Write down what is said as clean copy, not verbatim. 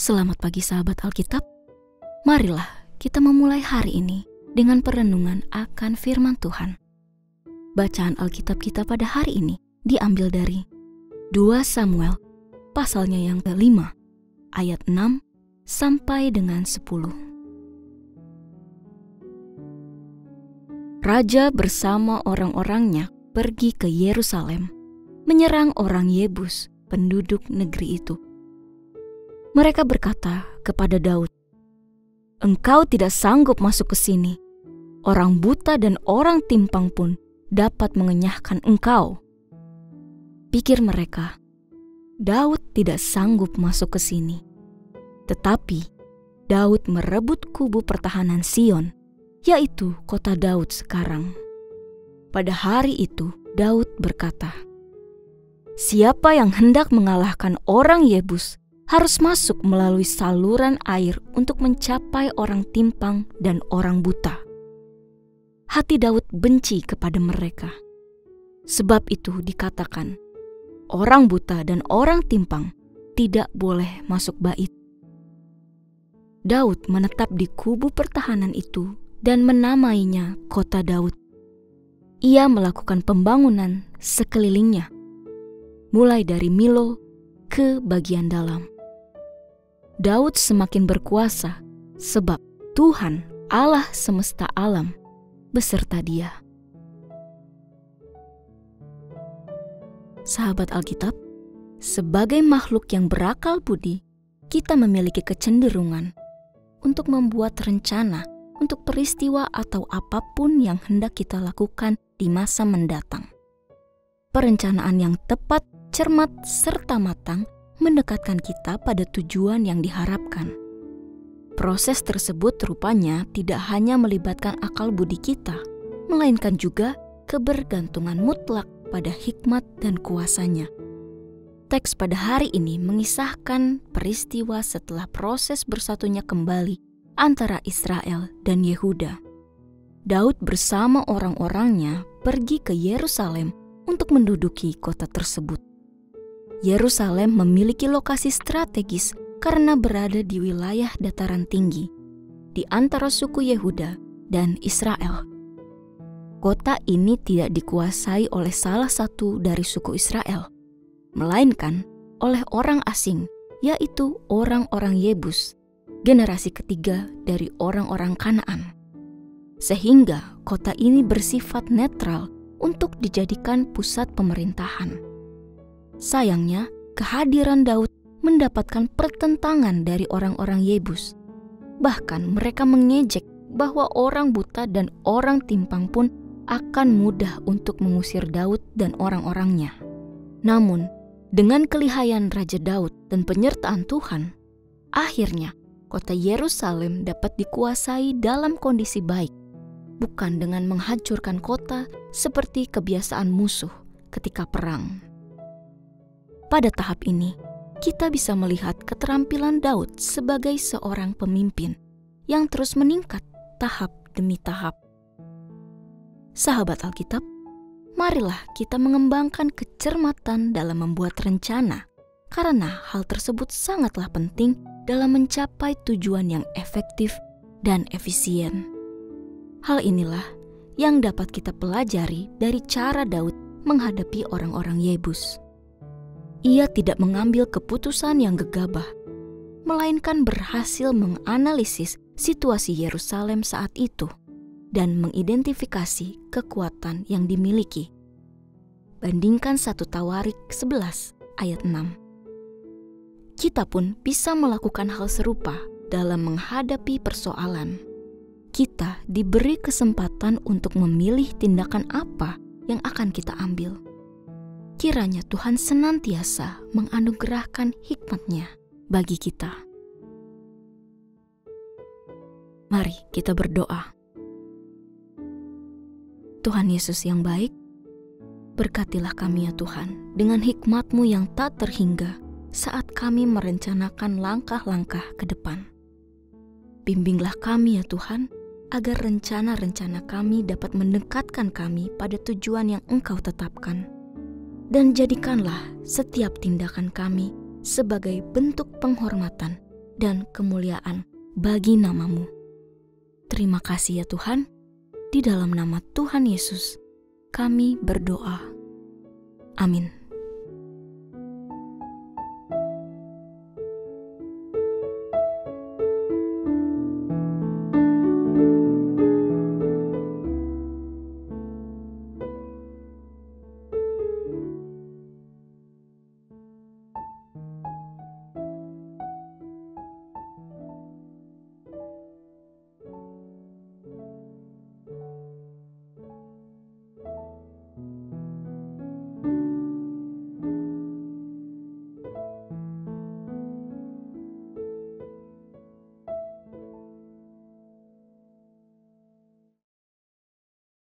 Selamat pagi sahabat Alkitab. Marilah kita memulai hari ini dengan perenungan akan firman Tuhan. Bacaan Alkitab kita pada hari ini diambil dari 2 Samuel pasalnya yang ke-5 ayat 6 sampai dengan 10. Raja bersama orang-orangnya pergi ke Yerusalem, menyerang orang Yebus, penduduk negeri itu. Mereka berkata kepada Daud, "Engkau tidak sanggup masuk ke sini. Orang buta dan orang timpang pun dapat mengenyahkan engkau." Pikir mereka, Daud tidak sanggup masuk ke sini. Tetapi Daud merebut kubu pertahanan Sion, yaitu kota Daud sekarang. Pada hari itu Daud berkata, "Siapa yang hendak mengalahkan orang Yebus harus masuk melalui saluran air untuk mencapai orang timpang dan orang buta." Hati Daud benci kepada mereka. Sebab itu dikatakan, orang buta dan orang timpang tidak boleh masuk bait. Daud menetap di kubu pertahanan itu dan menamainya kota Daud. Ia melakukan pembangunan sekelilingnya, mulai dari Milo ke bagian dalam. Daud semakin berkuasa sebab Tuhan Allah semesta alam beserta dia. Sahabat Alkitab, sebagai makhluk yang berakal budi, kita memiliki kecenderungan untuk membuat rencana untuk peristiwa atau apapun yang hendak kita lakukan di masa mendatang. Perencanaan yang tepat, cermat, serta matang mendekatkan kita pada tujuan yang diharapkan. Proses tersebut rupanya tidak hanya melibatkan akal budi kita, melainkan juga kebergantungan mutlak pada hikmat dan kuasanya. Teks pada hari ini mengisahkan peristiwa setelah proses bersatunya kembali antara Israel dan Yehuda. Daud bersama orang-orangnya pergi ke Yerusalem untuk menduduki kota tersebut. Yerusalem memiliki lokasi strategis karena berada di wilayah dataran tinggi di antara suku Yehuda dan Israel. Kota ini tidak dikuasai oleh salah satu dari suku Israel, melainkan oleh orang asing, yaitu orang-orang Yebus, generasi ketiga dari orang-orang Kanaan. Sehingga kota ini bersifat netral untuk dijadikan pusat pemerintahan. Sayangnya, kehadiran Daud mendapatkan pertentangan dari orang-orang Yebus. Bahkan mereka mengejek bahwa orang buta dan orang timpang pun akan mudah untuk mengusir Daud dan orang-orangnya. Namun, dengan kelihayan Raja Daud dan penyertaan Tuhan, akhirnya kota Yerusalem dapat dikuasai dalam kondisi baik, bukan dengan menghancurkan kota seperti kebiasaan musuh ketika perang. Pada tahap ini, kita bisa melihat keterampilan Daud sebagai seorang pemimpin yang terus meningkat tahap demi tahap. Sahabat Alkitab, marilah kita mengembangkan kecermatan dalam membuat rencana, karena hal tersebut sangatlah penting dalam mencapai tujuan yang efektif dan efisien. Hal inilah yang dapat kita pelajari dari cara Daud menghadapi orang-orang Yebus. Ia tidak mengambil keputusan yang gegabah, melainkan berhasil menganalisis situasi Yerusalem saat itu dan mengidentifikasi kekuatan yang dimiliki. Bandingkan 1 Tawarik 11 ayat 6. Kita pun bisa melakukan hal serupa dalam menghadapi persoalan. Kita diberi kesempatan untuk memilih tindakan apa yang akan kita ambil. Kiranya Tuhan senantiasa menganugerahkan hikmat-Nya bagi kita. Mari kita berdoa. Tuhan Yesus yang baik, berkatilah kami ya Tuhan dengan hikmat-Mu yang tak terhingga saat kami merencanakan langkah-langkah ke depan. Bimbinglah kami ya Tuhan, agar rencana-rencana kami dapat mendekatkan kami pada tujuan yang Engkau tetapkan. Dan jadikanlah setiap tindakan kami sebagai bentuk penghormatan dan kemuliaan bagi nama-Mu. Terima kasih ya Tuhan, di dalam nama Tuhan Yesus kami berdoa. Amin.